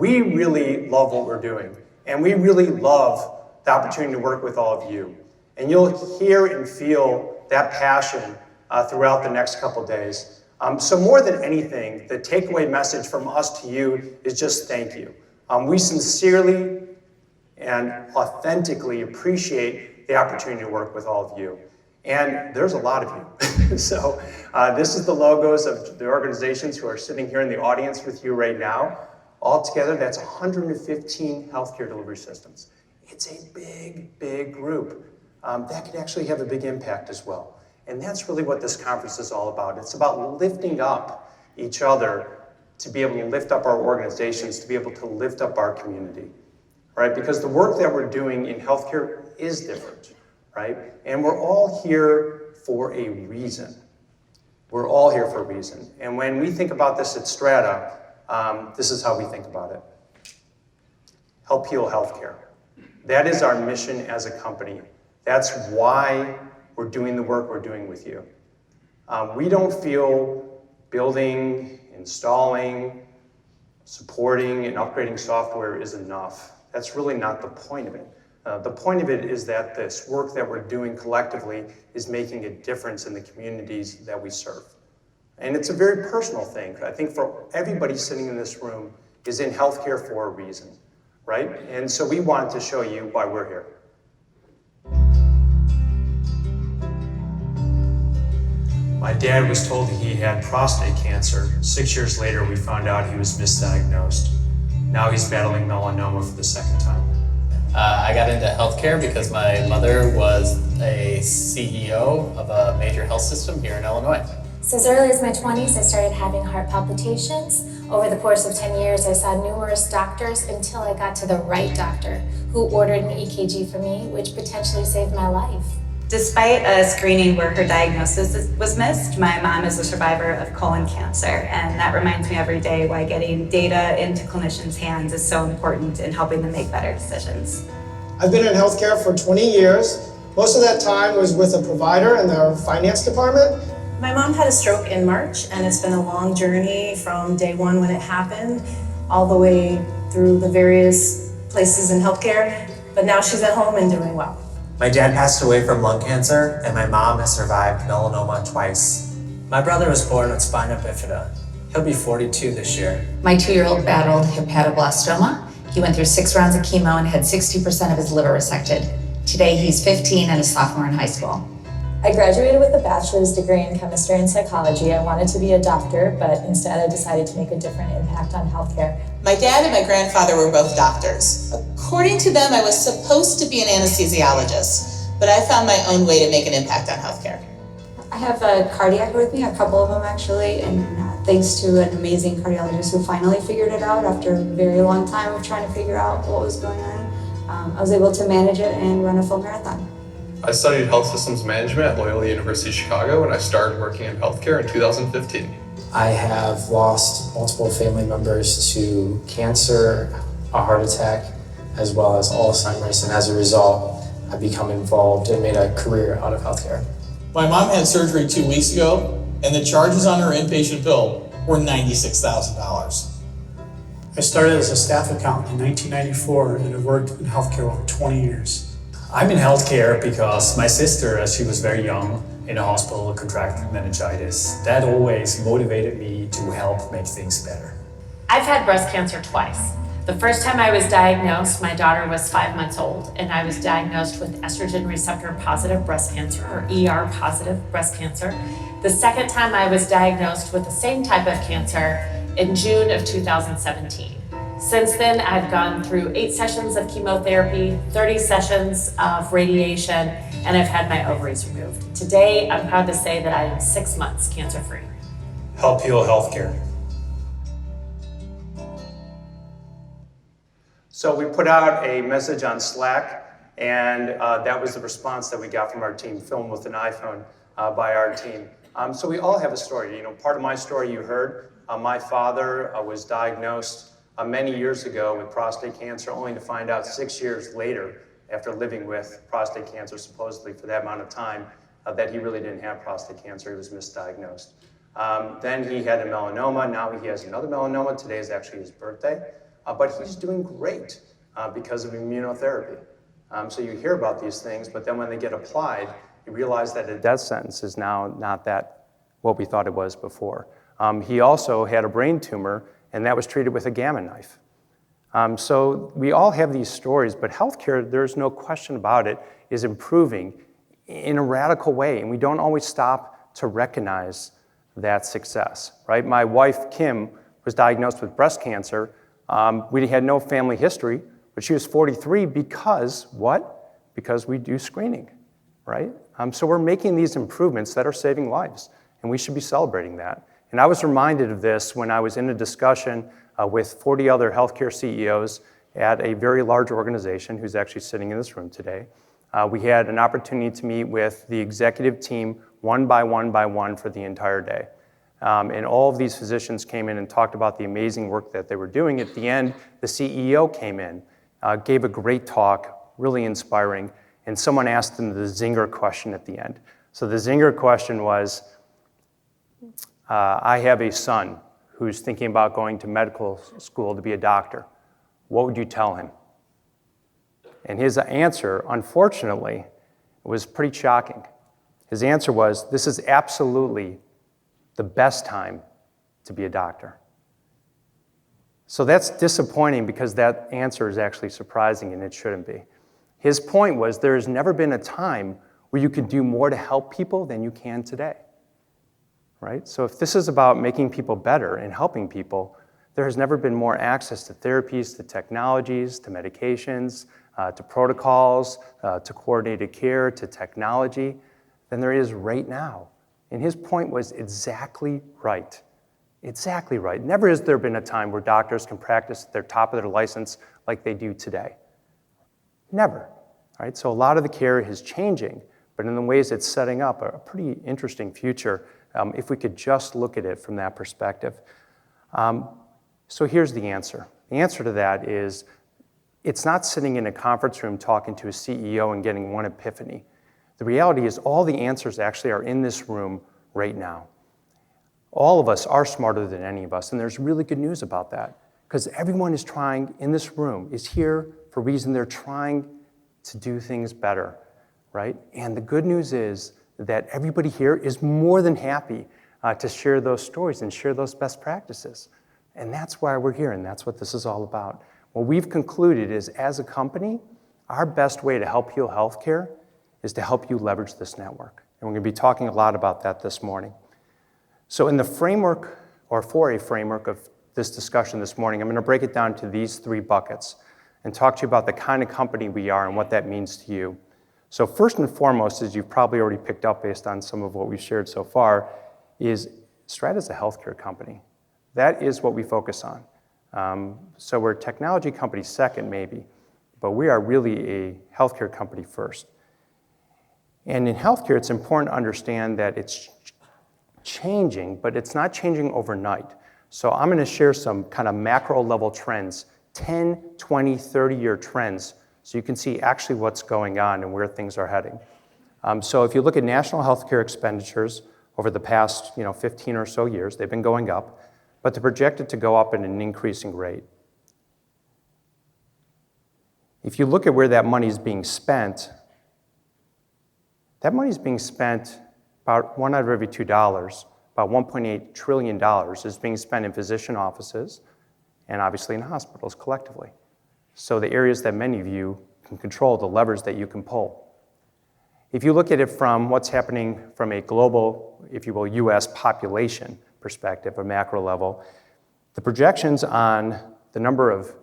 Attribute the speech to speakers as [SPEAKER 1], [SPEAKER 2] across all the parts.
[SPEAKER 1] We really love what we're doing, and we really love the opportunity to work with all of you. And you'll hear and feel that passion throughout the next couple days. So more than anything, the takeaway message from us to you is just thank you. We sincerely and authentically appreciate the opportunity to work with all of you. And there's a lot of you. So this is the logos of the organizations who are sitting here in the audience with you right now. Altogether, that's 115 healthcare delivery systems. It's a big, big group. That could actually have a big impact as well. And that's really what this conference is all about. It's about lifting up each other to be able to lift up our organizations, to be able to lift up our community, right? Because the work that we're doing in healthcare is different, right? And we're all here for a reason. We're all here for a reason. And when we think about this at Strata, this is how we think about it. Help heal healthcare. That is our mission as a company. That's why we're doing the work we're doing with you. We don't feel building, installing, supporting, and upgrading software is enough. That's really not the point of it. The point of it is that this work that we're doing collectively is making a difference in the communities that we serve. And it's a very personal thing. I think for everybody sitting in this room is in healthcare for a reason, right? And so we wanted to show you why we're here. My dad was told he had prostate cancer. 6 years later, we found out he was misdiagnosed. Now he's battling melanoma for the second time.
[SPEAKER 2] I got into healthcare because my mother was a CEO of a major health system here in Illinois.
[SPEAKER 3] So as early as my 20s, I started having heart palpitations. Over the course of 10 years, I saw numerous doctors until I got to the right doctor who ordered an EKG for me, which potentially saved my life.
[SPEAKER 4] Despite a screening where her diagnosis was missed, my mom is a survivor of colon cancer, and that reminds me every day why getting data into clinicians' hands is so important in helping them make better decisions.
[SPEAKER 5] I've been in healthcare for 20 years. Most of that time was with a provider in their finance department.
[SPEAKER 6] My mom had a stroke in March, and it's been a long journey from day one when it happened, all the way through the various places in healthcare, but now she's at home and doing well.
[SPEAKER 7] My dad passed away from lung cancer, and my mom has survived melanoma twice. My brother was born with spina bifida. He'll be 42 this year.
[SPEAKER 8] My 2-year-old battled hepatoblastoma. He went through 6 rounds of chemo and had 60% of his liver resected. Today, he's 15 and a sophomore in high school.
[SPEAKER 9] I graduated with a bachelor's degree in chemistry and psychology. I wanted to be a doctor, but instead I decided to make a different impact on healthcare.
[SPEAKER 10] My dad and my grandfather were both doctors. According to them, I was supposed to be an anesthesiologist, but I found my own way to make an impact on healthcare.
[SPEAKER 11] I have a cardiac arrhythmia, a couple of them actually, and thanks to an amazing cardiologist who finally figured it out after a very long time of trying to figure out what was going on, I was able to manage it and run a full marathon.
[SPEAKER 12] I studied health systems management at Loyola University Chicago, and I started working in healthcare in 2015.
[SPEAKER 13] I have lost multiple family members to cancer, a heart attack, as well as Alzheimer's, and as a result, I've become involved and made a career out of healthcare.
[SPEAKER 14] My mom had surgery 2 weeks ago, and the charges on her inpatient bill were $96,000.
[SPEAKER 15] I started as a staff accountant in 1994 and have worked in healthcare over 20 years.
[SPEAKER 16] I'm in healthcare because my sister, as she was very young, in a hospital contracted meningitis. That always motivated me to help make things better.
[SPEAKER 17] I've had breast cancer twice. The first time I was diagnosed, my daughter was 5 months old, and I was diagnosed with estrogen receptor positive breast cancer, or ER positive breast cancer. The second time I was diagnosed with the same type of cancer in June of 2017. Since then, I've gone through 8 sessions of chemotherapy, 30 sessions of radiation, and I've had my ovaries removed. Today, I'm proud to say that I am 6 months cancer-free.
[SPEAKER 1] Help heal healthcare. So we put out a message on Slack, and that was the response that we got from our team, filmed with an iPhone by our team. So we all have a story. You know, part of my story you heard. My father was diagnosed many years ago with prostate cancer, only to find out 6 years later, after living with prostate cancer supposedly for that amount of time, that he really didn't have prostate cancer. He was misdiagnosed. Then he had a melanoma. Now he has another melanoma. Today is actually his birthday. but he's doing great because of immunotherapy. So you hear about these things, but then when they get applied, you realize that a death sentence is now not that what we thought it was before. He also had a brain tumor, and that was treated with a gamma knife. So we all have these stories, but healthcare, there's no question about it, is improving in a radical way, and we don't always stop to recognize that success, right? My wife, Kim, was diagnosed with breast cancer. We had no family history, but she was 43 because what? Because we do screening, right? So we're making these improvements that are saving lives, and we should be celebrating that. And I was reminded of this when I was in a discussion with 40 other healthcare CEOs at a very large organization who's actually sitting in this room today. We had an opportunity to meet with the executive team one by one for the entire day. And all of these physicians came in and talked about the amazing work that they were doing. At the end, the CEO came in, gave a great talk, really inspiring, and someone asked him the zinger question at the end. So the zinger question was, I have a son who's thinking about going to medical school to be a doctor. What would you tell him? And his answer, unfortunately, was pretty shocking. His answer was, this is absolutely the best time to be a doctor. So that's disappointing because that answer is actually surprising and it shouldn't be. His point was there has never been a time where you could do more to help people than you can today, right? So if this is about making people better and helping people, there has never been more access to therapies, to technologies, to medications, to protocols, to coordinated care, to technology than there is right now. And his point was exactly right. Exactly right. Never has there been a time where doctors can practice at their top of their license like they do today. Never. Right? So a lot of the care is changing, but in the ways it's setting up a pretty interesting future if we could just look at it from that perspective. So here's the answer. The answer to that is it's not sitting in a conference room talking to a CEO and getting one epiphany. The reality is all the answers actually are in this room right now. All of us are smarter than any of us, and there's really good news about that because everyone is trying in this room is here for a reason. They're trying to do things better, right? And the good news is that everybody here is more than happy to share those stories and share those best practices. And that's why we're here, and that's what this is all about. What we've concluded is, as a company, our best way to help heal healthcare is to help you leverage this network. And we're going to be talking a lot about that this morning. So in the framework, or for a framework of this discussion this morning, I'm going to break it down to these three buckets and talk to you about the kind of company we are and what that means to you. So first and foremost, as you've probably already picked up based on some of what we've shared so far, is Strata is a healthcare company. That is what we focus on. So we're a technology company second, maybe, but we are really a healthcare company first. And in healthcare, it's important to understand that it's changing, but it's not changing overnight. So I'm going to share some kind of macro level trends, 10, 20, 30-year trends, so you can see actually what's going on and where things are heading. So if you look at national healthcare expenditures over the past 15 or so years, they've been going up, but they're projected to go up at an increasing rate. If you look at where that money is being spent, that money is being spent about $1 out of every $2, about $1.8 trillion is being spent in physician offices and obviously in hospitals collectively. So the areas that many of you can control, the levers that you can pull. If you look at it from what's happening from a global, if you will, US population perspective, or macro level, the projections on the number of,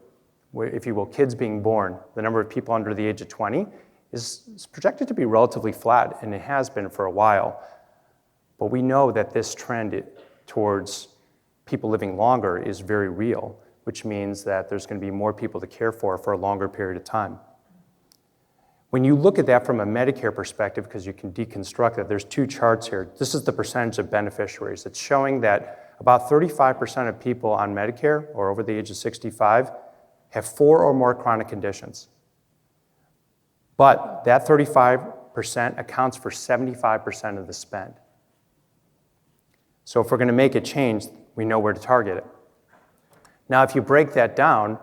[SPEAKER 1] if you will, kids being born, the number of people under the age of 20, is projected to be relatively flat, and it has been for a while. But we know that this trend towards people living longer is very real, which means that there's going to be more people to care for a longer period of time. When you look at that from a Medicare perspective, because you can deconstruct it, there's two charts here. This is the percentage of beneficiaries. It's showing that about 35% of people on Medicare, or over the age of 65, have 4 or more chronic conditions. But that 35% accounts for 75% of the spend. So if we're going to make a change, we know where to target it. Now, if you break that down,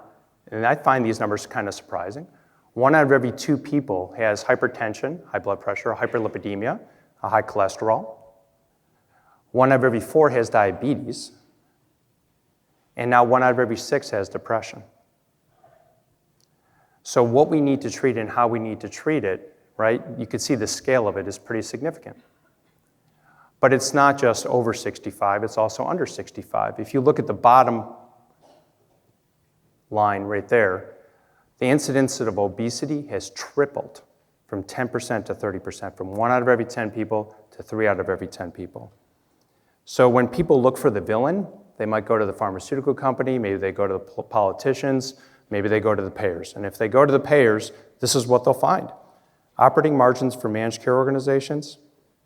[SPEAKER 1] and I find these numbers kind of surprising. 1 out of every 2 people has hypertension, high blood pressure, hyperlipidemia, a high cholesterol. 1 out of every 4 has diabetes. And now 1 out of every 6 has depression. So what we need to treat and how we need to treat it, right? You can see the scale of it is pretty significant. But it's not just over 65, it's also under 65. If you look at the bottom line right there, the incidence of obesity has tripled from 10% to 30%, from 1 out of every 10 people to 3 out of every 10 people. So when people look for the villain, they might go to the pharmaceutical company, maybe they go to the politicians, maybe they go to the payers. And if they go to the payers, this is what they'll find. Operating margins for managed care organizations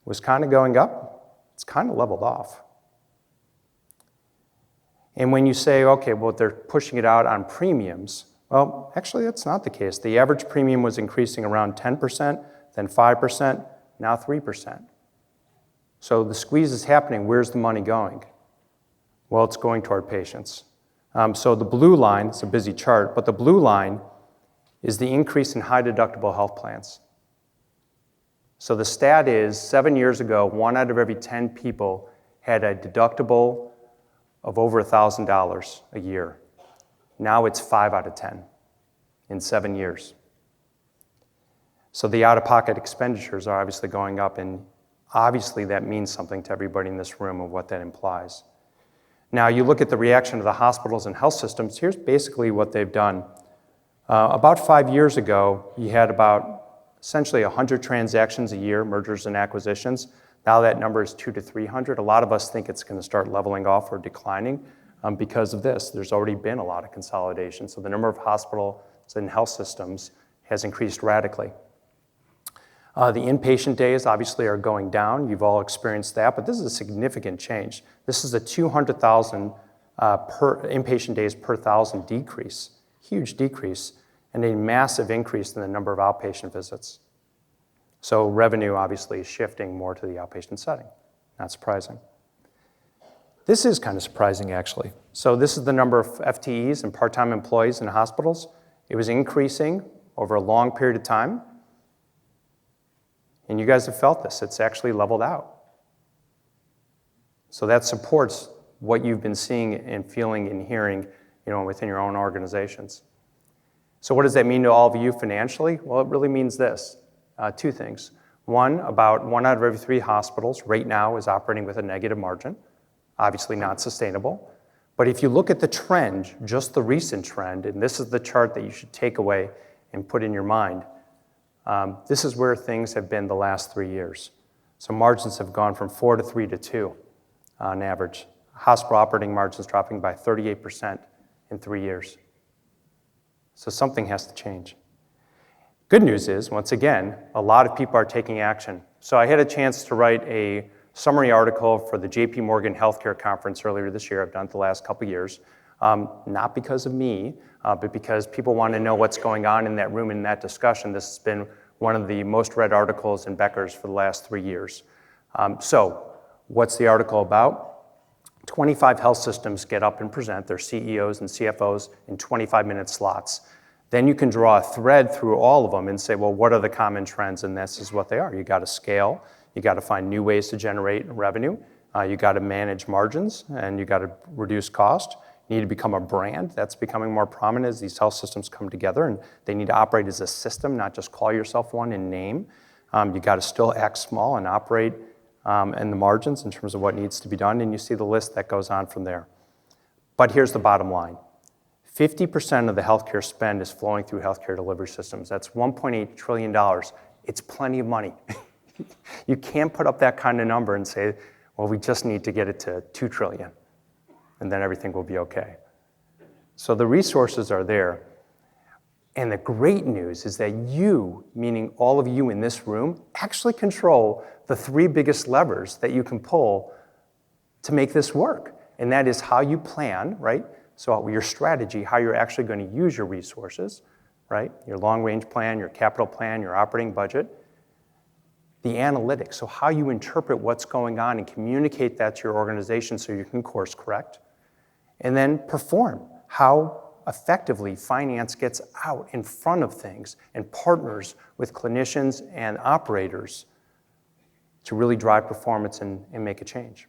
[SPEAKER 1] was kind of going up. It's kind of leveled off. And when you say, okay, well, they're pushing it out on premiums, well, actually, that's not the case. The average premium was increasing around 10%, then 5%, now 3%. So the squeeze is happening. Where's the money going? Well, it's going toward patients. So the blue line, it's a busy chart, but the blue line is the increase in high deductible health plans. So the stat is 7 years ago, 1 out of every 10 people had a deductible of over $1,000 a year. Now it's 5 out of 10 in 7 years. So the out-of-pocket expenditures are obviously going up, and obviously that means something to everybody in this room of what that implies. Now you look at the reaction of the hospitals and health systems, here's basically what they've done. About 5 years ago, you had about essentially 100 transactions a year, mergers and acquisitions. Now that number is 200 to 300. A lot of us think it's going to start leveling off or declining because of this. There's already been a lot of consolidation. So the number of hospitals and health systems has increased radically. The inpatient days obviously are going down. You've all experienced that, but this is a significant change. This is a 200,000 inpatient days per 1,000 decrease, huge decrease, and a massive increase in the number of outpatient visits. So revenue obviously is shifting more to the outpatient setting. Not surprising. This is kind of surprising, actually. So this is the number of FTEs and part-time employees in hospitals. It was increasing over a long period of time. And you guys have felt this. It's actually leveled out. So that supports what you've been seeing and feeling and hearing, within your own organizations. So what does that mean to all of you financially? Well, it really means this. 2 things. One, about 1 out of every 3 hospitals right now is operating with a negative margin. Obviously not sustainable. But if you look at the trend, just the recent trend, and this is the chart that you should take away and put in your mind, this is where things have been the last 3 years. So margins have gone from 4 to 3 to 2 on average. Hospital operating margins dropping by 38% in 3 years. So something has to change. Good news is, once again, a lot of people are taking action. So I had a chance to write a summary article for the JP Morgan Healthcare Conference earlier this year. I've done it the last couple years. Not because of me, but because people want to know what's going on in that room, in that discussion. This has been one of the most read articles in Becker's for the last 3 years. So what's the article about? 25 health systems get up and present their CEOs and CFOs in 25-minute slots. Then you can draw a thread through all of them and say, well, what are the common trends? And this is what they are. You got to scale. You got to find new ways to generate revenue. You got to manage margins, and you got to reduce cost. You need to become a brand. That's becoming more prominent as these health systems come together, and they need to operate as a system, not just call yourself one in name. You got to still act small and operate in the margins in terms of what needs to be done, and you see the list that goes on from there. But here's the bottom line. 50% of the healthcare spend is flowing through healthcare delivery systems. That's $1.8 trillion. It's plenty of money. You can't put up that kind of number and say, well, we just need to get it to 2 trillion, and then everything will be okay. So the resources are there. And the great news is that you, meaning all of you in this room, actually control the 3 biggest levers that you can pull to make this work. And that is how you plan, right? So your strategy, how you're actually going to use your resources, right? Your long-range plan, your capital plan, your operating budget. The analytics, so how you interpret what's going on and communicate that to your organization so you can course correct. And then perform. How effectively finance gets out in front of things and partners with clinicians and operators to really drive performance and make a change.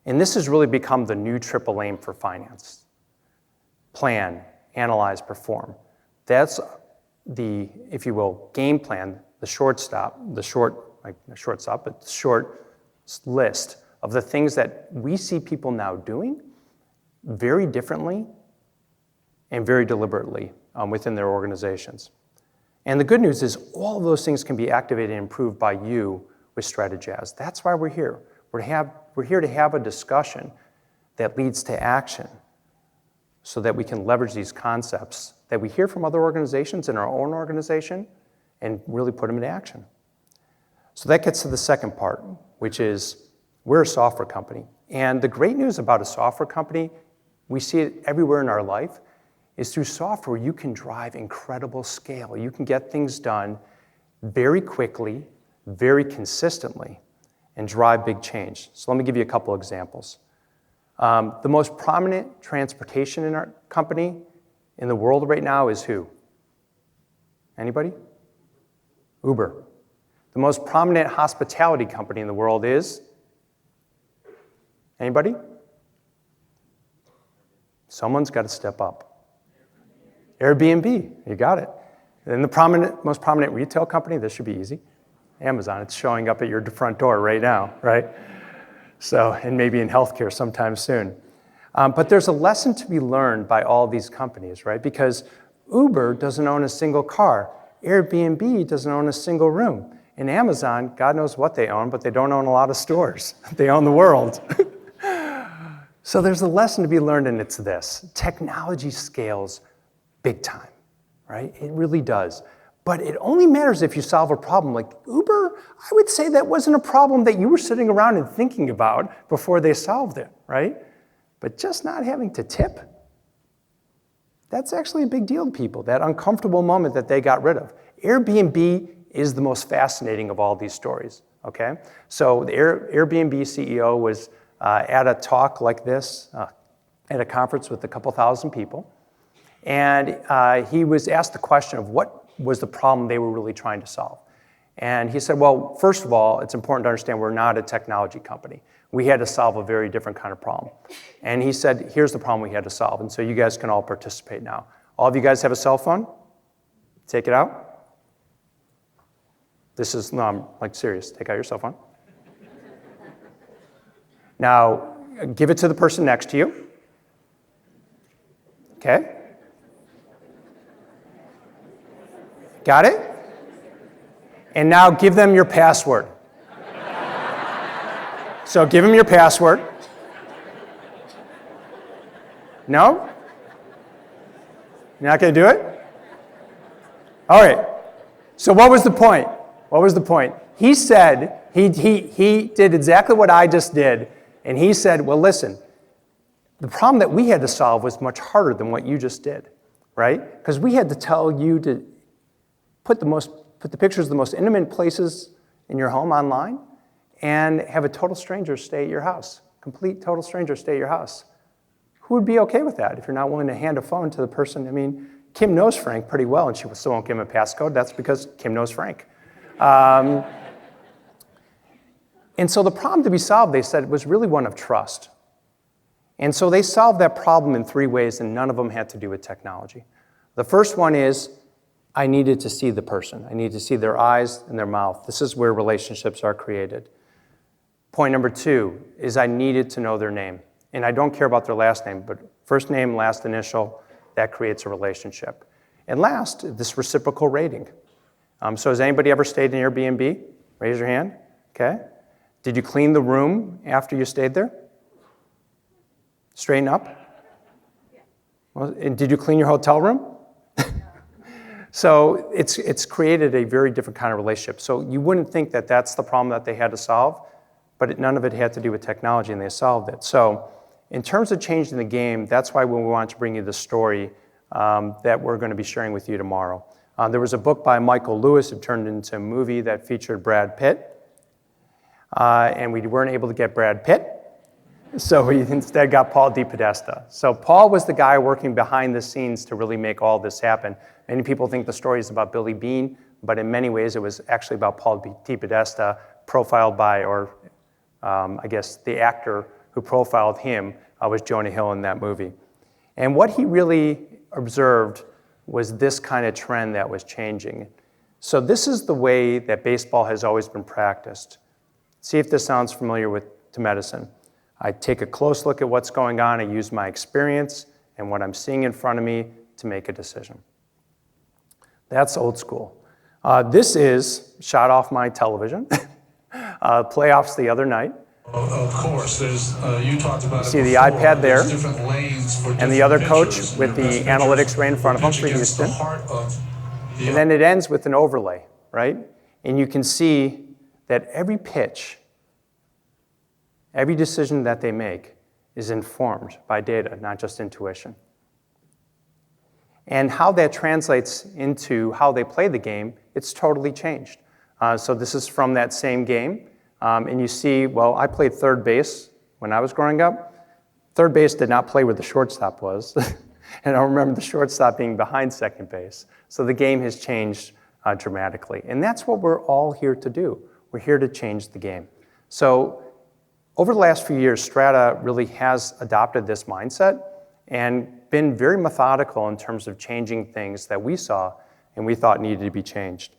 [SPEAKER 1] And this has really become the new triple aim for finance. Plan, analyze, perform. That's the, if you will, game plan, the short list of the things that we see people now doing very differently and very deliberately within their organizations. And the good news is all of those things can be activated and improved by you with StrataJazz. That's why we're here. We're here to have a discussion that leads to action so that we can leverage these concepts that we hear from other organizations in our own organization and really put them into action. So that gets to the second part, which is we're a software company. And the great news about a software company, we see it everywhere in our life, is through software you can drive incredible scale. You can get things done very quickly, very consistently, and drive big change. So let me give you a couple examples. The most prominent transportation in our company in the world right now is who? Anybody? Uber. The most prominent hospitality company in the world is? Anybody? Someone's got to step up. Airbnb, you got it. And the most prominent retail company, this should be easy. Amazon, it's showing up at your front door right now, right? So, and maybe in healthcare sometime soon. But there's a lesson to be learned by all these companies, right? Because Uber doesn't own a single car. Airbnb doesn't own a single room. And Amazon, God knows what they own, but they don't own a lot of stores. They own the world. So there's a lesson to be learned, and it's this. Technology scales big time, right? It really does. But it only matters if you solve a problem. Like Uber, I would say that wasn't a problem that you were sitting around and thinking about before they solved it, right? But just not having to tip, that's actually a big deal to people, that uncomfortable moment that they got rid of. Airbnb is the most fascinating of all these stories, okay? So the Airbnb CEO was at a talk like this, at a conference with a couple thousand people, and he was asked the question of what was the problem they were really trying to solve. And he said, well, first of all, it's important to understand we're not a technology company. We had to solve a very different kind of problem. And he said, here's the problem we had to solve. And so you guys can all participate now. All of you guys have a cell phone? Take it out. This is, no, I'm like serious. Take out your cell phone. Now, give it to the person next to you. Okay? Got it? And now give them your password. So give them your password. No? You're not going to do it? All right. So what was the point? What was the point? He said, he did exactly what I just did, and he said, well, listen, the problem that we had to solve was much harder than what you just did, right? Because we had to tell you to put the pictures of the most intimate places in your home online and have a total stranger stay at your house, complete total stranger stay at your house. Who would be okay with that if you're not willing to hand a phone to the person? I mean, Kim knows Frank pretty well, and she still won't give him a passcode. That's because Kim knows Frank. And so the problem to be solved, they said, was really one of trust. And so they solved that problem in 3 ways, and none of them had to do with technology. The first one is, I needed to see the person. I needed to see their eyes and their mouth. This is where relationships are created. Point number 2 is I needed to know their name. And I don't care about their last name, but first name, last initial, that creates a relationship. And last, this reciprocal rating. So has anybody ever stayed in Airbnb? Raise your hand. Okay. Did you clean the room after you stayed there? Straighten up? Well, and did you clean your hotel room? So it's created a very different kind of relationship. So you wouldn't think that that's the problem that they had to solve, but none of it had to do with technology, and they solved it. So in terms of changing the game, that's why we wanted to bring you the story that we're going to be sharing with you tomorrow. There was a book by Michael Lewis. It turned into a movie that featured Brad Pitt. And we weren't able to get Brad Pitt. So we instead got Paul DiPodesta. So Paul was the guy working behind the scenes to really make all this happen. Many people think the story is about Billy Beane, but in many ways it was actually about Paul DiPodesta, profiled by, or I guess the actor who profiled him was Jonah Hill in that movie. And what he really observed was this kind of trend that was changing. So this is the way that baseball has always been practiced. See if this sounds familiar to medicine. I take a close look at what's going on, I use my experience and what I'm seeing in front of me to make a decision. That's old school. This is shot off my television, playoffs the other night.
[SPEAKER 18] Of course, you talked about
[SPEAKER 1] you see the iPad there, and the other coach with the analytics right in front of him for Houston. And then it ends with an overlay, right? And you can see that every pitch, every decision that they make is informed by data, not just intuition. And how that translates into how they play the game, it's totally changed. So this is from that same game. And you see, well, I played third base when I was growing up. Third base did not play where the shortstop was. And I remember the shortstop being behind second base. So the game has changed dramatically. And that's what we're all here to do. We're here to change the game. So over the last few years, Strata really has adopted this mindset and been very methodical in terms of changing things that we saw and we thought needed to be changed.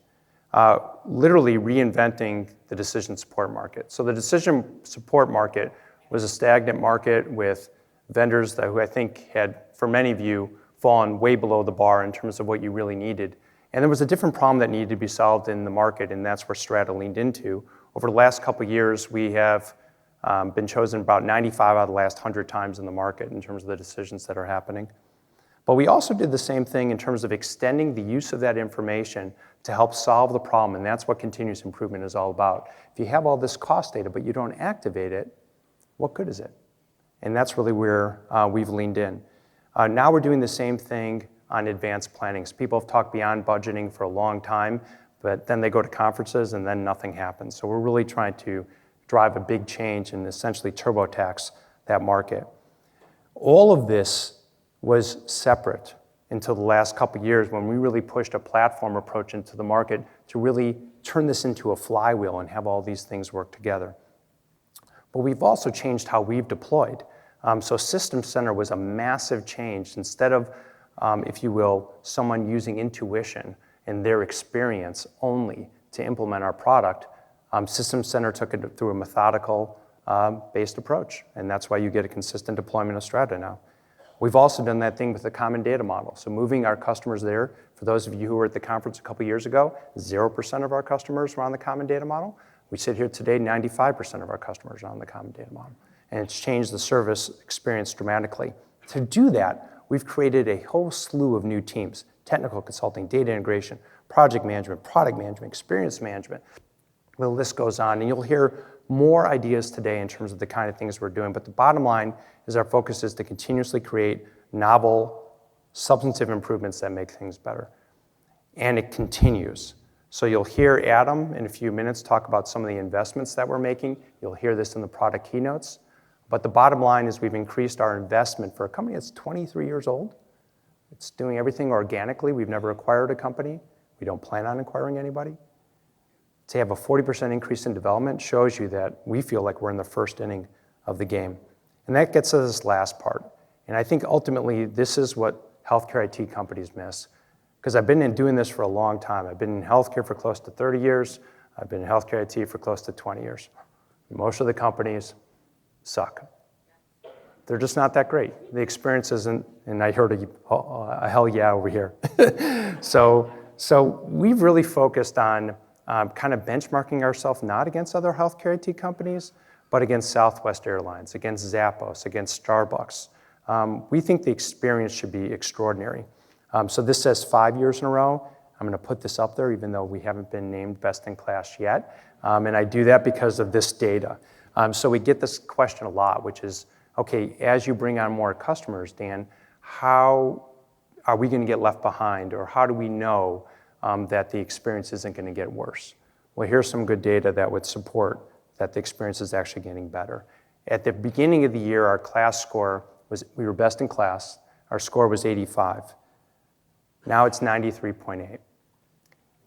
[SPEAKER 1] Literally reinventing the decision support market. So the decision support market was a stagnant market with vendors who I think had, for many of you, fallen way below the bar in terms of what you really needed. And there was a different problem that needed to be solved in the market, and that's where Strata leaned into. Over the last couple of years, we have been chosen about 95 out of the last 100 times in the market in terms of the decisions that are happening. But we also did the same thing in terms of extending the use of that information to help solve the problem, and that's what continuous improvement is all about. If you have all this cost data but you don't activate it, what good is it? And that's really where we've leaned in. Now we're doing the same thing on advanced planning. So people have talked beyond budgeting for a long time, but then they go to conferences and then nothing happens. So we're really trying to drive a big change and essentially turbo-tax that market. All of this was separate until the last couple of years when we really pushed a platform approach into the market to really turn this into a flywheel and have all these things work together. But we've also changed how we've deployed. So System Center was a massive change. Instead of, if you will, someone using intuition and their experience only to implement our product, System Center took it through a methodical based approach. And that's why you get a consistent deployment of Strata now. We've also done that thing with the common data model. So moving our customers there, for those of you who were at the conference a couple years ago, 0% of our customers were on the common data model. We sit here today, 95% of our customers are on the common data model. And it's changed the service experience dramatically. To do that, we've created a whole slew of new teams: technical consulting, data integration, project management, product management, experience management. The list goes on, and you'll hear more ideas today in terms of the kind of things we're doing. But the bottom line is our focus is to continuously create novel, substantive improvements that make things better. And it continues. So you'll hear Adam in a few minutes talk about some of the investments that we're making. You'll hear this in the product keynotes. But the bottom line is we've increased our investment for a company that's 23 years old. It's doing everything organically. We've never acquired a company. We don't plan on acquiring anybody. To have a 40% increase in development shows you that we feel like we're in the first inning of the game. And that gets to this last part. And I think ultimately this is what healthcare IT companies miss. Because I've been doing this for a long time. I've been in healthcare for close to 30 years. I've been in healthcare IT for close to 20 years. Most of the companies suck. They're just not that great. The experience isn't, and I heard a hell yeah over here. So we've really focused on kind of benchmarking ourselves not against other healthcare IT companies, but against Southwest Airlines, against Zappos, against Starbucks. We think the experience should be extraordinary. So this says 5 years in a row. I'm going to put this up there, even though we haven't been named best in class yet. And I do that because of this data. So we get this question a lot, which is, okay, as you bring on more customers, Dan, how are we going to get left behind? Or how do we know that the experience isn't going to get worse? Well, here's some good data that would support that the experience is actually getting better. At the beginning of the year, our class score we were best in class. Our score was 85. Now it's 93.8.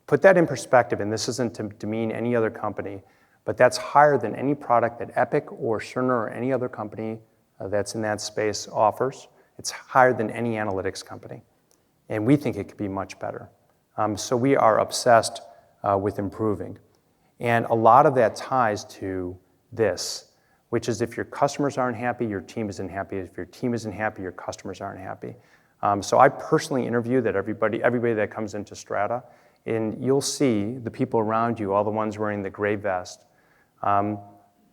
[SPEAKER 1] Put that in perspective, and this isn't to demean any other company, but that's higher than any product that Epic or Cerner or any other company that's in that space offers. It's higher than any analytics company. And we think it could be much better. So we are obsessed with improving. And a lot of that ties to this, which is if your customers aren't happy, your team isn't happy. If your team isn't happy, your customers aren't happy. So I personally interview that everybody that comes into Strata, and you'll see the people around you, all the ones wearing the gray vest,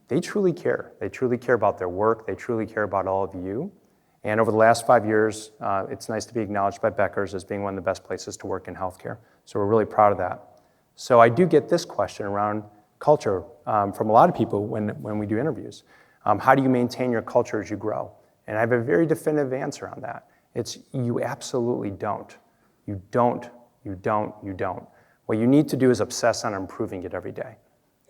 [SPEAKER 1] they truly care. They truly care about their work. They truly care about all of you. And over the last 5 years, it's nice to be acknowledged by Becker's as being one of the best places to work in healthcare. So we're really proud of that. So I do get this question around culture from a lot of people when we do interviews. How do you maintain your culture as you grow? And I have a very definitive answer on that. It's you absolutely don't. You don't. What you need to do is obsess on improving it every day.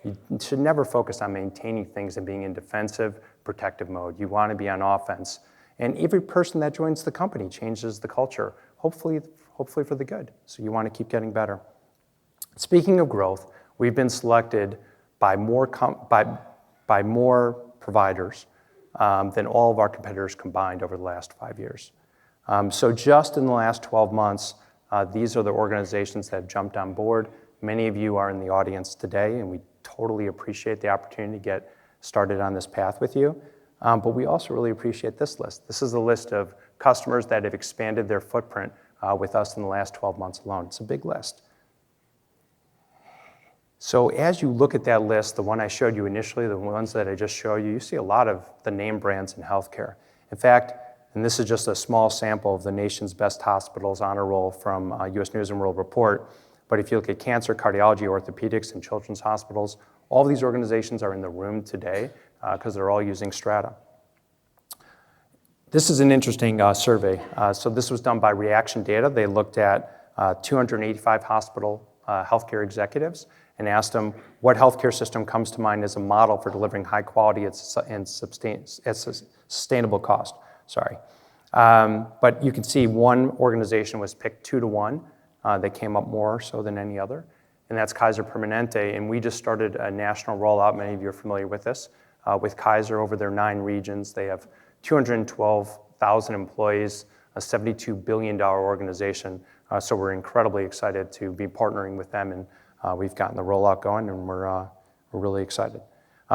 [SPEAKER 1] You should never focus on maintaining things and being in defensive, protective mode. You want to be on offense. And every person that joins the company changes the culture, hopefully for the good. So you want to keep getting better. Speaking of growth, we've been selected by more providers than all of our competitors combined over the last 5 years. So just in the last 12 months, these are the organizations that have jumped on board. Many of you are in the audience today, and we totally appreciate the opportunity to get started on this path with you. But we also really appreciate this list. This is a list of customers that have expanded their footprint with us in the last 12 months alone. It's a big list. So as you look at that list, the one I showed you initially, the ones that I just showed you, you see a lot of the name brands in healthcare. In fact, and this is just a small sample of the nation's best hospitals honor roll from US News & World Report, but if you look at cancer, cardiology, orthopedics, and children's hospitals, all of these organizations are in the room today because they're all using Strata. This is an interesting survey. So this was done by Reaction Data. They looked at 285 hospital healthcare executives and asked them what healthcare system comes to mind as a model for delivering high quality and sustainable cost. But you can see one organization was picked 2-to-1. They came up more so than any other, and that's Kaiser Permanente. And we just started a national rollout. Many of you are familiar with this. With Kaiser over their 9 regions, they have 212,000 employees, a $72 billion organization. So we're incredibly excited to be partnering with them, and we've gotten the rollout going, and we're really excited.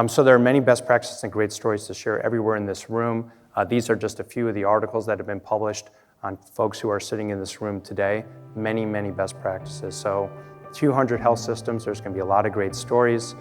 [SPEAKER 1] So there are many best practices and great stories to share everywhere in this room. These are just a few of the articles that have been published on folks who are sitting in this room today. Many, many best practices. So 200 health systems, there's going to be a lot of great stories.